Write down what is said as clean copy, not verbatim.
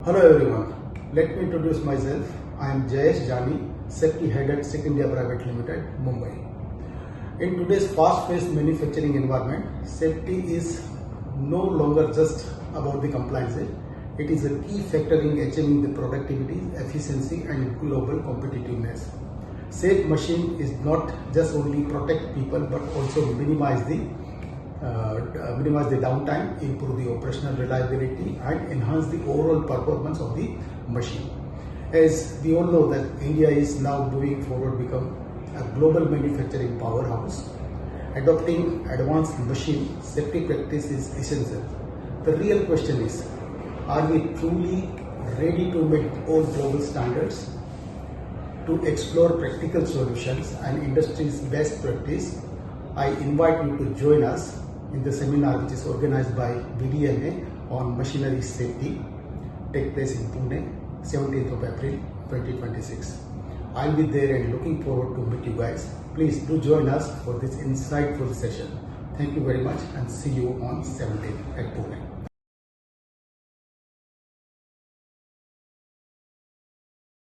Hello everyone, let me introduce myself. I am Jayesh Jani, Safety Head at SICK India Private Limited, Mumbai. In today's fast-paced manufacturing environment, safety is no longer just about the compliance. It is a key factor in achieving the productivity, efficiency and global competitiveness. Safe machine is not just only protect people but also minimize the downtime, improve the operational reliability and enhance the overall performance of the machine. As we all know that India is now moving forward become a global manufacturing powerhouse. Adopting advanced machine safety practice is essential. The real question is, are we truly ready to meet all global standards? To explore practical solutions and industry's best practice, I invite you to join us in the seminar which is organized by VDMA on machinery safety, take place in Pune, 17th of April 2026. I'll be there and looking forward to meet you guys. Please do join us for this insightful session. Thank you very much and see you on 17th at Pune.